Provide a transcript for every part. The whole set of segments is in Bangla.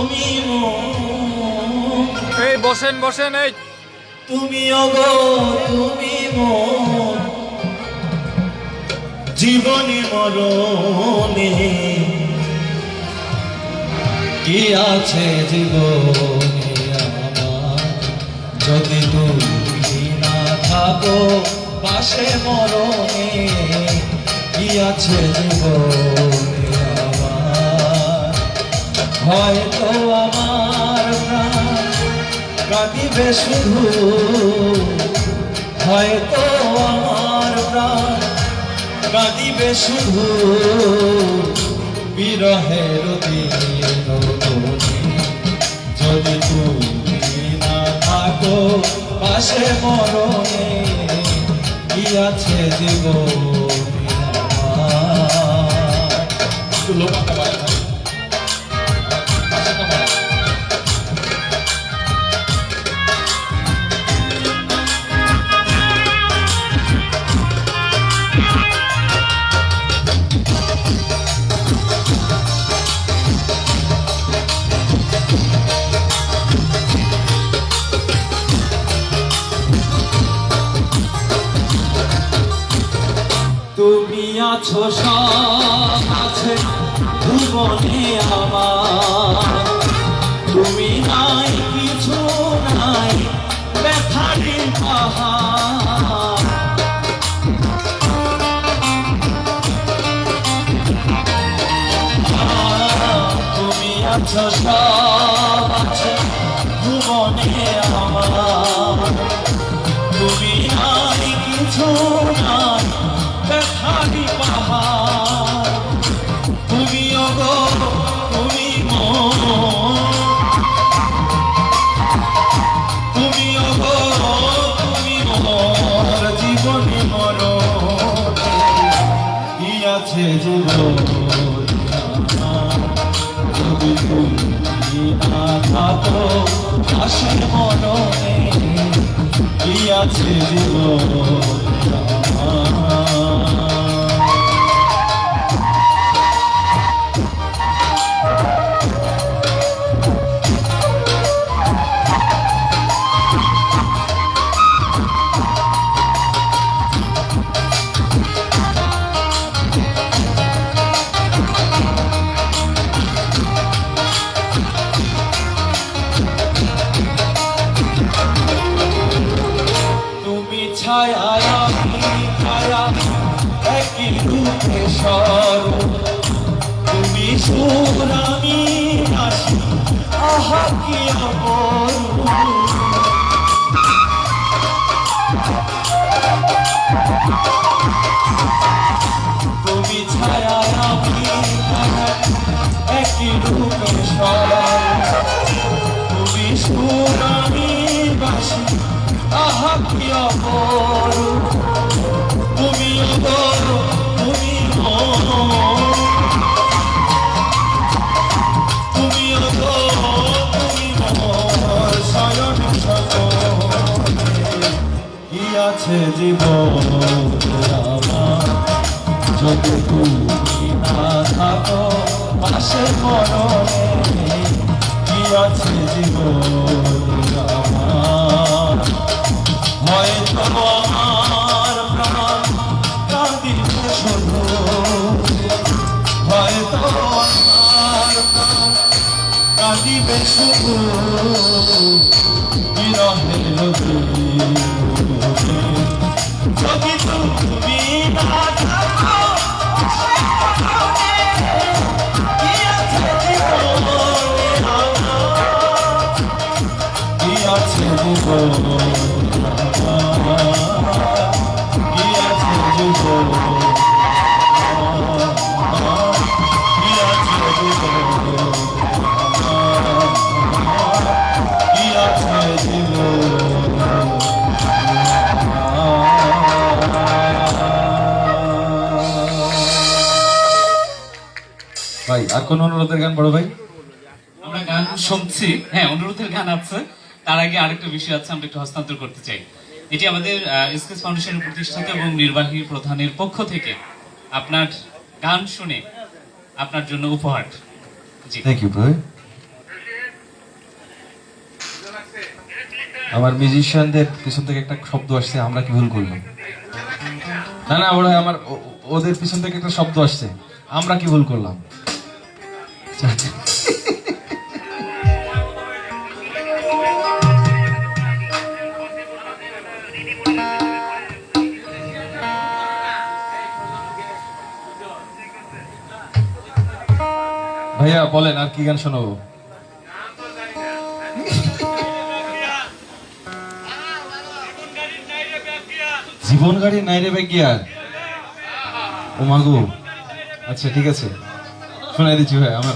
তুমি মন, এই বসেন বসেন। এই তুমি ওগো তুমি মন, জীবনে মরণে কি আছে জীবনে আমার, যদি তুমি না থাকো পাশে মরণে কি আছে জীবনে আমার। হয়তো আমার প্রাণ কাঁদিবে শুধু, হয়তো আমার প্রাণ কাঁদিবে শুধু, বিরহের দিন যদি তুমি না থাকো পাশে মরণে কি আছে জীবনে আমার। একটু লোপাটা বাড়ি থাকে। তুমি আছো সব আছে ভুবনে আমার, তুমি নাই কিছু নাই ব্যথারি পাহাড়। তুমি আছো সব আছে ভুবনে আমার, তুমি নাই কিছু নাই ব্যথারি পাহাড়। তুমি ওগো তুমি মন, তুমি ওগো তুমি মোর জীবনে মরণে কি আছে জীবনে আমার, যদি তুমি না থাকো পাশে মরণে কি আছে জীবনে আমার। ছায়া আমি ছায়া একই রূপে স্বরূপ, তুমি সুর আমি হাসি আহা কি অপরূপ। তুমি ছায়া আমি ছায়া একই রূপে স্বরূপ, তুমি সুর আমি বাসি আহা কি অপরূপ। তুমি ওগো তুমি মন, তুমি ওগো তুমি মোর শয়ন স্বপনে কি আছে জীবনে আমার, যদি তুমি না থাকো পাশে মরণে কি আছে জীবনে আমার। হয়তো আমার প্রাণ কাঁদিবে শুধু, হয়তো আমার প্রাণ কাঁদিবে শুধু, বিরহের দিন যদি তুমি না থাকো কি আছে জীবনে আমার, কি আছে জীবনে ভাই। আর কোন অনুরোধের গান বড় ভাই? আমরা গান শুনছি, হ্যাঁ অনুরোধের গান আছে। তার আগে আরেকটা বিষয় আছে, আমরা একটু হস্তান্তর করতে চাই। এটি আমাদের এসকেস ফাউন্ডেশনের প্রতিষ্ঠাতা এবং নির্বাহী প্রধানের পক্ষ থেকে আপনার গান শুনে আপনার জন্য উপহার। জি থ্যাংক ইউ ভাই। আমার মিউজিশিয়ানদের পিছন থেকে একটা শব্দ আসছে, আমরা কি ভুল করলাম? না না, ওরা আমার ওদের পিছন থেকে একটা শব্দ আসছে, আমরা কি ভুল করলাম? ভাইয়া বলেন আর কি গান শোনাবো? জীবন গাড়ি নাই রে ভাই গিয়ার, ও মাগো, আচ্ছা ঠিক আছে শোনাই দিচ্ছি ভাই আমার।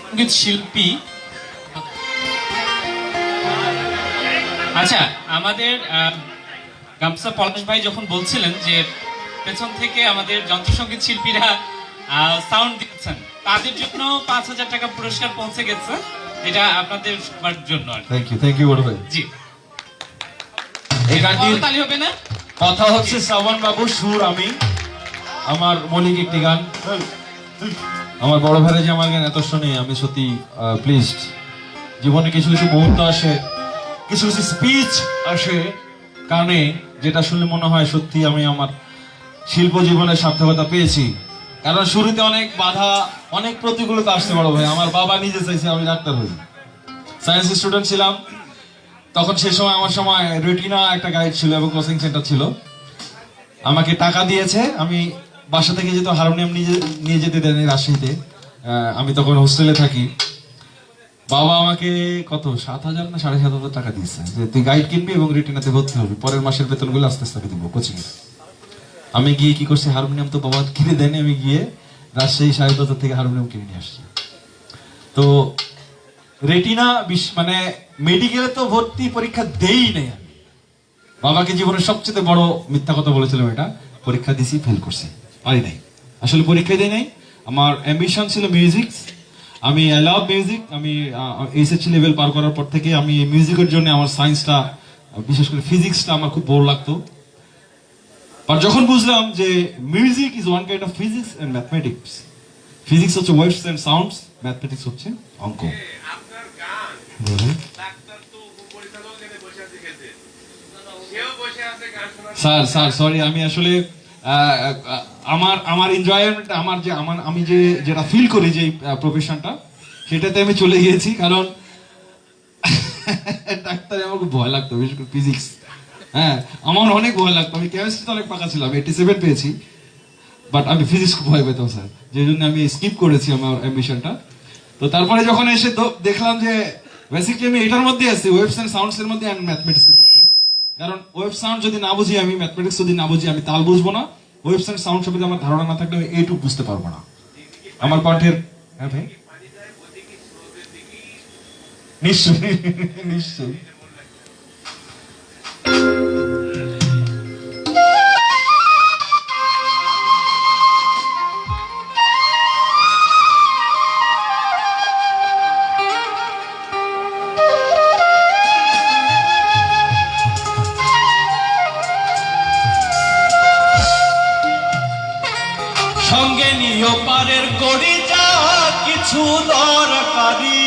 সঙ্গীত শিল্পী, আচ্ছা আমাদের গামছা পলাশ ভাই যখন বলছিলেন যে পেছন থেকে আমাদের যন্ত্রসঙ্গীত শিল্পীরা সাউন্ড দিচ্ছেন, তাদের জন্য 5,000 টাকা পুরস্কার পৌঁছে গেছে, এটা আপনাদের সবার জন্য। থ্যাংক ইউ বড় ভাই। জি, এই গানটির তালি হবে না? কথা হচ্ছে শ্রাবণ বাবু, সুর আমি, আমার মৌলিক একটি গান। আমার বড় ভাইরা যে আমার গান এত শুনে আমি সত্যি প্লিজড। জীবনে কিছু কিছু মুহূর্ত আসে, কিছু কিছু স্পিচ আসে কানে, যেটা শুনলে মনে হয় সত্যি আমি আমার শিল্প জীবনের সার্থকতা পেয়েছি। কারণ শুরুতে অনেক বাধা, অনেক প্রতিকূলতা আসতে বড় ভাই। আমার বাবা নিজে চাইছে আমি ডাক্তার হই, সায়েন্স স্টুডেন্ট ছিলাম তখন। সে সময় আমার সময় রেটিনা একটা গাইড ছিল এবং কোচিং সেন্টার ছিল। আমাকে টাকা দিয়েছে, আমি বাসা থেকে যেহেতু হারমোনিয়াম নিয়ে যেতে দেয়নি রাজশাহীতে, আমি তখন হোস্টেলে থাকি। বাবা আমাকে কত 7,000 না 7,500 টাকা দিয়েছে যে তুই গাইড কিনবি এবং রেটিনাতে ভর্তি হবি, পরের মাসের বেতনগুলো আস্তে আস্তে দিব কোচিং এ। আমি গিয়ে কি করছি, হারমোনিয়াম তো বাবা কিনে দেয়নি, আমি গিয়ে রাজশাহী 5,500 থেকে হারমোনিয়াম কিনে নিয়ে আসছি। তো রেটিনা মানে মেডিকেলে তো ভর্তি পরীক্ষা দেই নাই আমি। বাবাকে জীবনের সবচেয়ে বড় মিথ্যা কথা বলেছিলাম, এটা পরীক্ষা দিছি ফেল করছি, পারি নাই। আসলে পরীক্ষা দেই নাই, আমার অ্যাম্বিশন ছিল মিউজিক। আমি আই লাভ মিউজিক। আমি এইচএসসি লেভেল পার করার পর থেকে আমি মিউজিকের জন্য আমার সায়েন্সটা, বিশেষ করে ফিজিক্সটা আমার খুব বোর লাগতো। আর যখন বুঝলাম যে music is one kind of physics and mathematics, physics হচ্ছে ওয়েভস এন্ড সাউন্ডস, ম্যাথমেটিক্স হচ্ছে অঙ্ক। স্যার সরি, আমি আসলে আমার এনজয়মেন্ট, আমি যেটা ফিল করি যে প্রফেশনটা, সেটাতে আমি চলে গিয়েছি। কারণ ডাক্তারে আমার খুব ভয় লাগতো, বিশেষ করে ফিজিক্স। হ্যাঁ, আমার অনেক ভয় লাগতো। আমি কেমিস্ট্রিতে অনেক পাকা ছিলাম, 87 পেয়েছি, বাট আমি ফিজিক্স খুব ভয় পেতাম স্যার, যে জন্য আমি স্কিপ করেছি আমার অ্যাম্বিশনটা। তো তারপরে যখন এসে দেখলাম যে বেসিক্যালি আমি এটার মধ্যে আছি, ওয়েভস এন্ড সাউন্ডস এর মধ্যে, এন্ড ম্যাথমেটিক্স এর মধ্যে। কারণ ওয়েভ সাউন্ড যদি না বুঝি আমি, ম্যাথমেটিক্স যদি না বুঝি আমি, তাল বুঝবো না। ওয়েভস এন্ড সাউন্ড সম্পর্কে আমার ধারণা না থাকলে আমি এইটুকু বুঝতে পারবো না। আমার কণ্ঠের, হ্যাঁ ভাই নিশ্চয়ই নিশ্চয়ই। সঙ্গে নিও পারের করি যা কিছু দরকারি,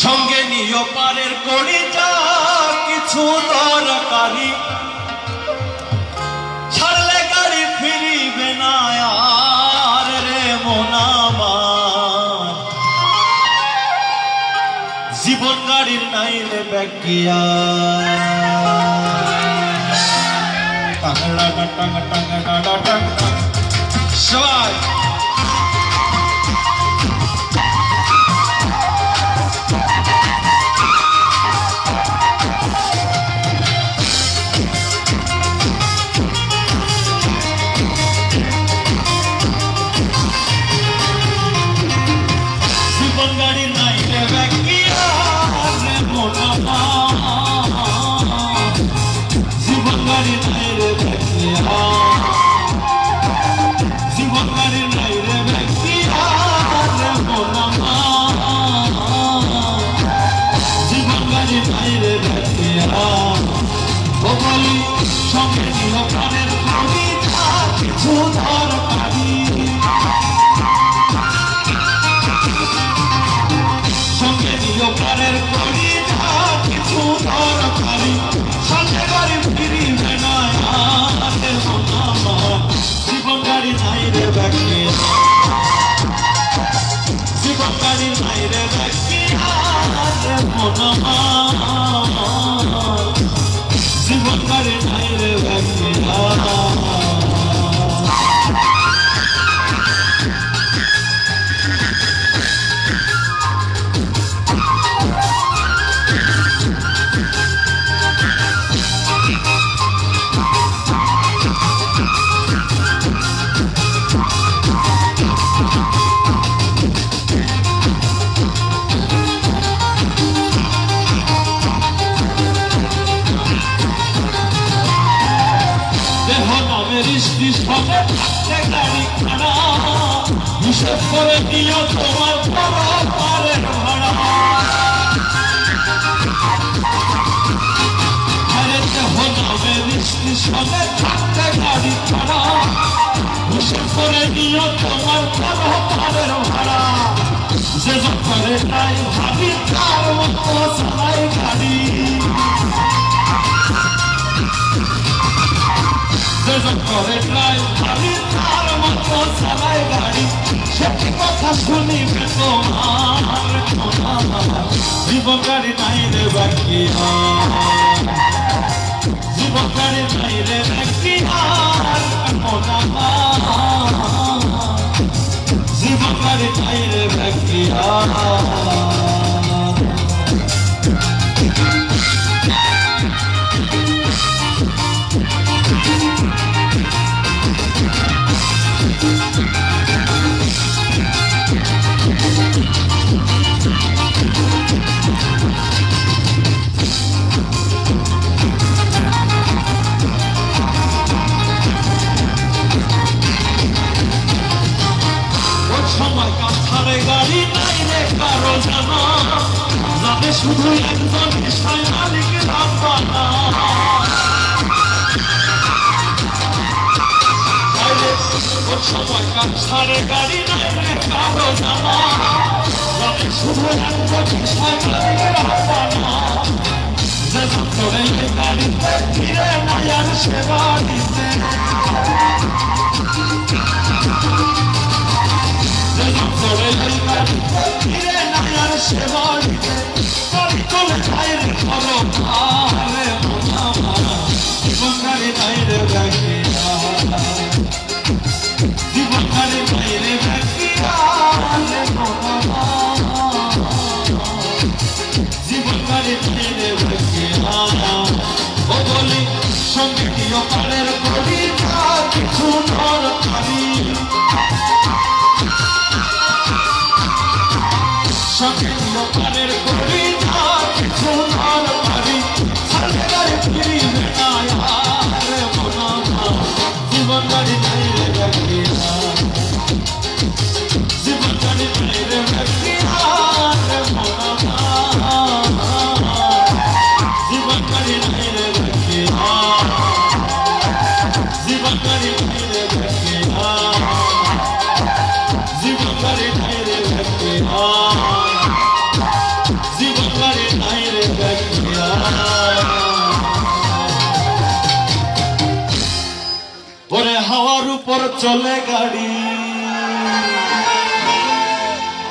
সঙ্গে নিও পারের করি যা কিছু দরকারি, ছাড়লে গাড়ি ফিরিবে না আর রে মন আমার, জীবন গাড়ির নাইলে ব্যাকিয়া। সবাই জীবন গাড়ির নাইলে ব্যাকিয়া রে মন আমার, জীবন গাড়ির নাইলে ব্যাকিয়া, জীবন গাড়ির ব্যাকিয়ার মন আমার জীবন গাড়ি নাই রে ব্যাকিয়ার হিসেব করে দিও তোমার পারের ভাড়া আরে দেহ নামের স্টেশনে থাকতে গাড়ি ছাড়া হিসেব করে দিও তোমার পারের ভাড়া যে করে তাই ভাবি তার মতো চালাই গাড়ি করে প্রায় ভাবি তার মতো চালায় গাড়ি সেটি কথা শুনিবে তোমার জীবন গাড়ি নাই রে ব্যাকিয়ার জীবন গাড়ি নাই রে ব্যাকিয়ার জীবন গাড়ি নাই রে ব্যাকিয়ার সময় কাছাড়ে গাড়ি নাই রে কারো জানা যাতে শুধু একজন বিষয় মালিক রাখবানা সময় কাছাড়ে গাড়ি নাই রে কারো জানা যাতে শুধু একজন বিষয় মালিক রাখবানা যে করে গাড়িতে ফিরে মায়ার সেবা দিতে ফিরে নায়ার সেবা দিতে চলে বাইরে করো আরে জীবন গাড়ি বাইরে ব্যাকিয়া জীবন গাড়ি বাইরে ব্যাকিয়া জীবন গাড়ি বাইরে ব্যাকিয়া ও বলি সঙ্গে কিয় পারের করি কিছু দরকারি সঙ্গে লোকের করি না কিছু দরকারি সরকারি ফিরিবে না আরে মনা জীবন গাড়ি নাই রে ব্যাকিয়া জীবন গাড়ি নাই রে ব্যাকিয়া রে মনা জীবন গাড়ি নাই রে ব্যাকিয়া জীবন গাড়ি নাই রে ব্যাকিয়া জীবন গাড়ি নাই রে ব্যাকিয়া জীবন গাড়ি নাই রে ব্যাকিয়া ওরে হাওয়ার উপর চলে গাড়ি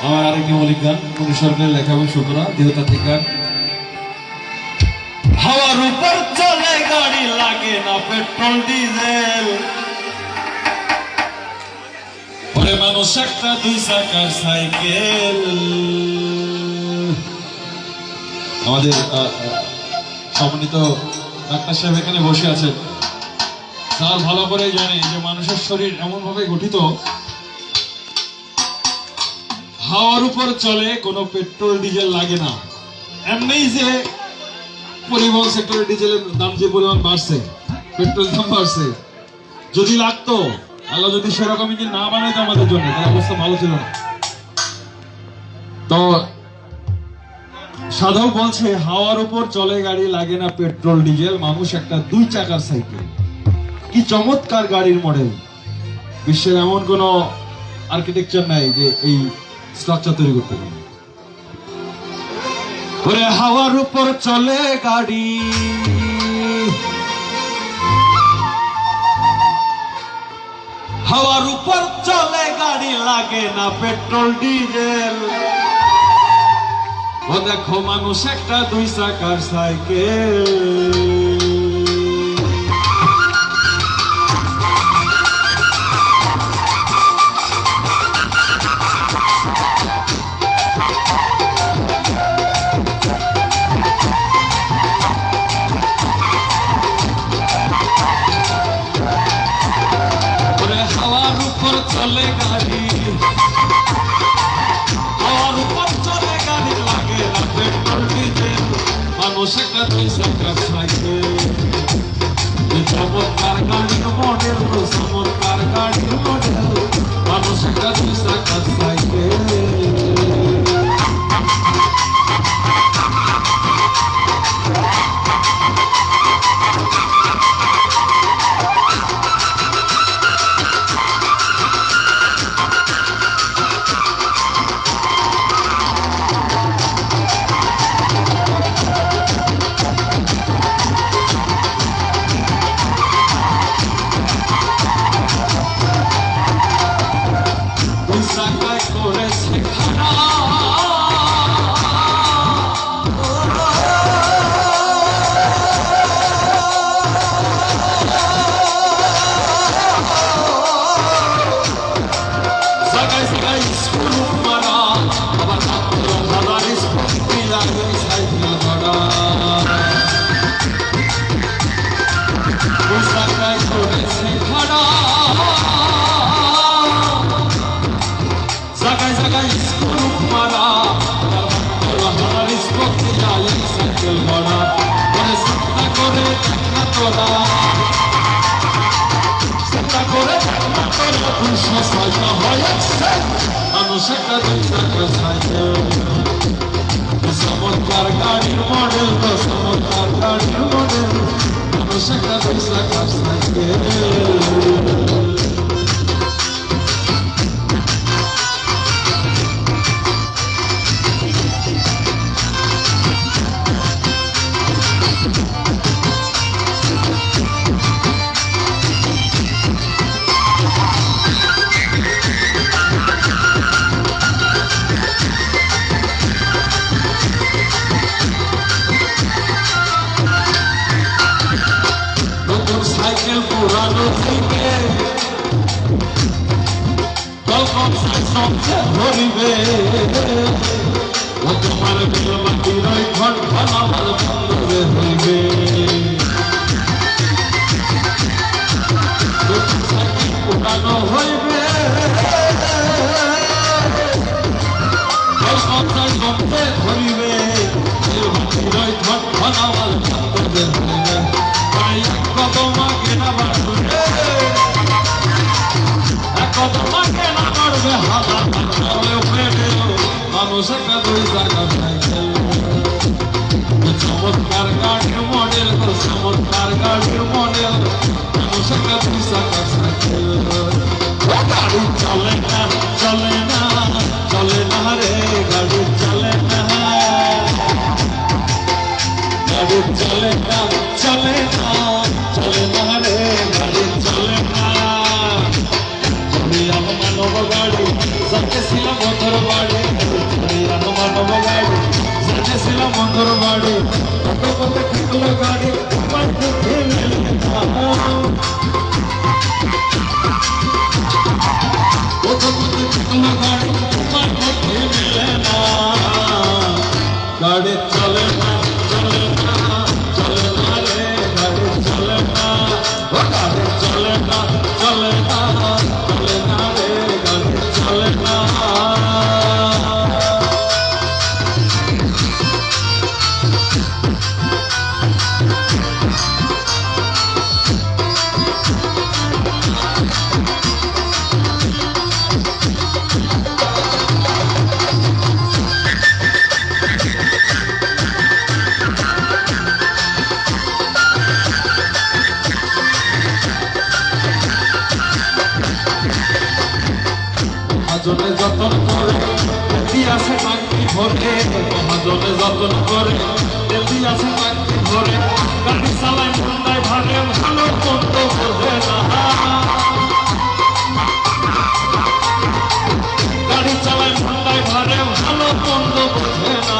আমার আরেকটি মৌলিক গান কোন সরকারের লেখা এবং সুতরা দেহতাত্ত্বিক গান। হাওয়ার উপর চলে গাড়ি লাগে না পেট্রোল ডিজেল ওরে মানুষ একটা দুই চাকার সাইকেল আমাদের সম্মানিত ডাক্তার সাহেব এখানে বসে আছেন, তার ভালো করে জানে যে মানুষের শরীর এমন ভাবে গঠিত হাওয়ার উপর চলে, কোনো পেট্রোল ডিজেল লাগে না। এমনি যে পরিবহন সেক্টরে ডিজেলের দাম যে পরিমাণ বাড়ছে, পেট্রোল দাম বাড়ছে, যদি লাগতো আল্লাহ যদি সেরকম ইঞ্জিন না বানাইতো আমাদের জন্য, তার অবস্থা ভালো ছিল না। তো সাধক বলছে হাওয়ার উপর চলে গাড়ি লাগে না পেট্রোল ডিজেল, মানুষ একটা দুই চাকার সাইকেল। কি চমৎকার গাড়ির মডেল! বিশ্বের এমন কোন আর্কিটেকচার নাই যে এই স্ট্রাকচার তৈরি করতে পারে। ওরে হাওয়ার উপর চলে গাড়ি হাওয়ার উপর চলে গাড়ি লাগে না পেট্রোল ডিজেল ও দেখো মানুষ একটা 2 চাকার সাইকেল হাওয়ার উপর চলে গাড়ি হাওয়ার উপর চলে গাড়ি লাগে না পেট্রোল ডিজেল মানুষ একটা 2 চাকার সাইকেল চমৎকার গাড়ির মডেল চমৎকার গাড়ির মডেল মানুষ একটা 2 চাকার সাইকেল চমৎকার গাড়ির মডেল চমৎকার গাড়ির মডেল মানুষ একটা 2 চাকার সাইকেল পুরানো থেকে ধরিবে ও তোমার বেলবাটির ঘট আমার বন্ধুরে হইবে পুরানো হইবে ধরিবে বেলবাটির ঘট আমার বন্ধুরে হইবে তোমাকে না বাড়বে তোমাকে না বাড়বে হালা মানুষ একটা 2 চাকার সাইকেল চমৎকার গাড়ির মডেল চমৎকার গাড়ির মডেল মানুষ একটা 2 চাকার সাইকেল গাড়ি চলে না চলে না চলে না রে গাড়ি চলে না গাড়ি চলে না চলে না চলে না রে গাড়ি চলে না চলিলাম মানব গাড়ি যাচ্ছিলাম বন্ধুর বাড়ি চলিলাম মানব গাড়ি যাচ্ছিলাম বন্ধুর বাড়ি কত কত ঠেকলো গাড়ি কত কত ঠেকলো গাড়ি মিলে না গাড়ি চলে না চলে না চলে না রে গাড়ি চলে না গাড়ি চলে না চলে না চলে না রে গাড়ি চলে না মহাজনে যতন করে তেলি আছে মাটি ভরে মহাজনে যতন করে তেলি আছে মাটি ভরে গাড়ি চালায় মন্দায় ভারে ভালো মন্দ বোঝে না গাড়ি চালায় মন্দায় ভারে ভালো মন্দ বোঝে না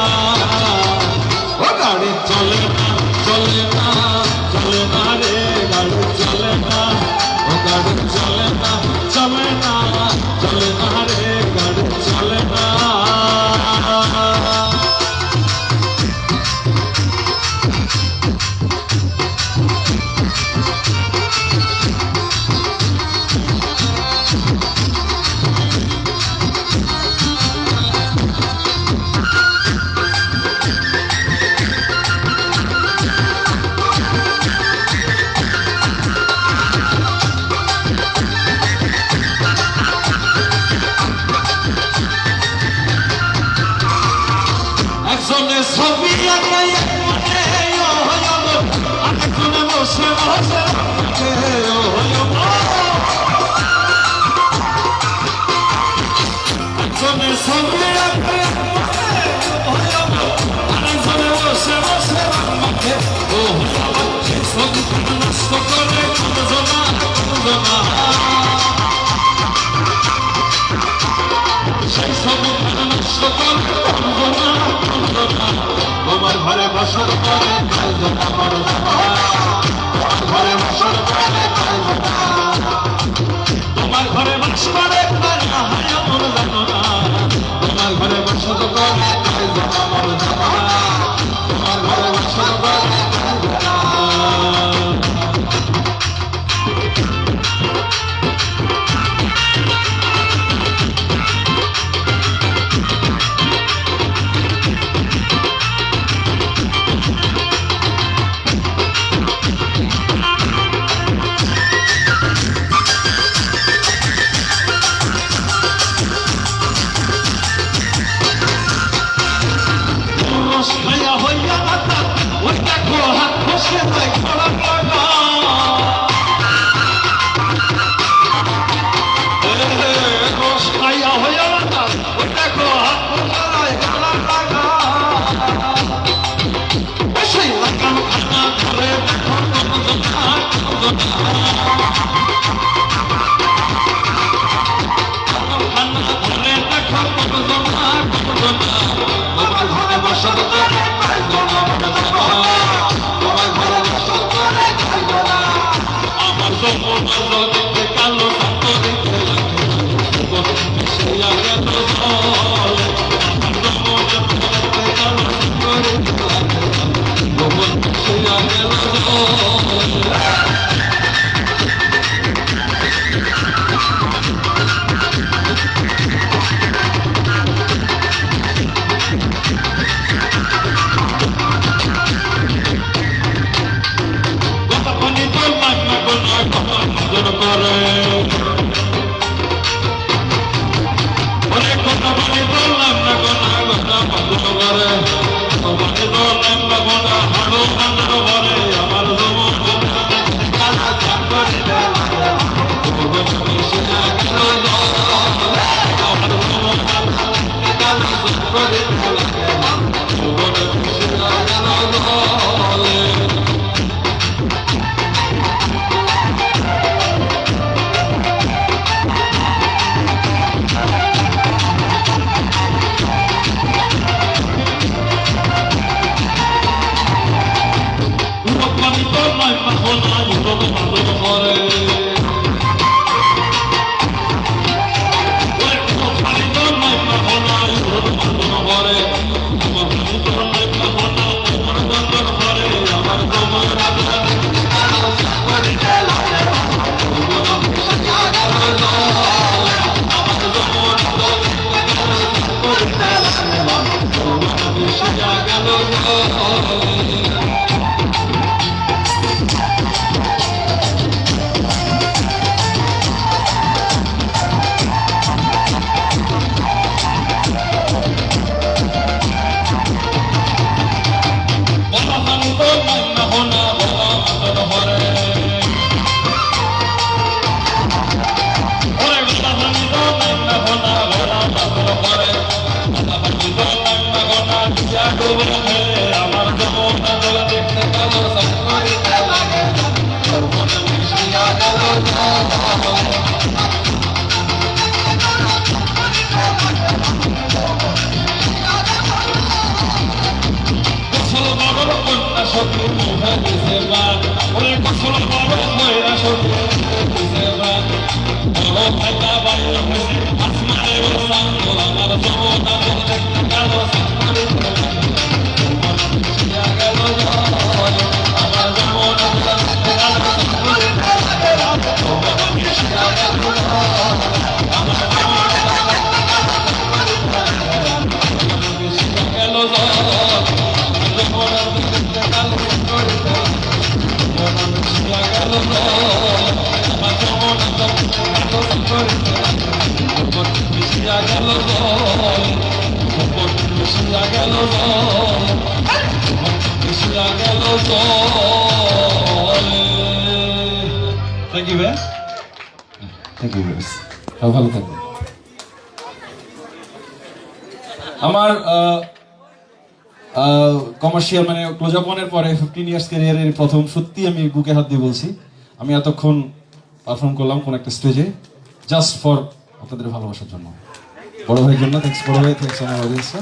একজনে ছবি আঁকে মনে আরেকজনে বসে বসে আঁকে একজনে ছবি আঁকে আরেকজনে বসে বসে আঁকে ও সেই ছবি নষ্ট করে কতজনা সেই ছবি নষ্ট করে তোমার ঘরে বসত করে তোমার ঘরে বসত করে তোমার ঘরে বাস করে আমার জানো না তোমার ঘরে বসত করে আমার জানো না তোমার ঘরে বসত করে গেল থ্যাংক ইউ ভাই, থ্যাংক ইউ ভাই, ভালো থাকবেন। আমার কমার্শিয়াল মানে ক্লোজ আপ ওয়ানের পরে 15 ইয়ার্স ক্যারিয়ারের প্রথম সত্যি আমি বুকে হাত দিয়ে বলছি, আমি এতক্ষণ পারফর্ম করলাম কোন একটা স্টেজে জাস্ট ফর আপনাদের ভালোবাসার জন্য, বড় ভাইয়ের জন্য। থ্যাংকস বড় ভাই, থ্যাংকস আমার অডিয়েন্সরা।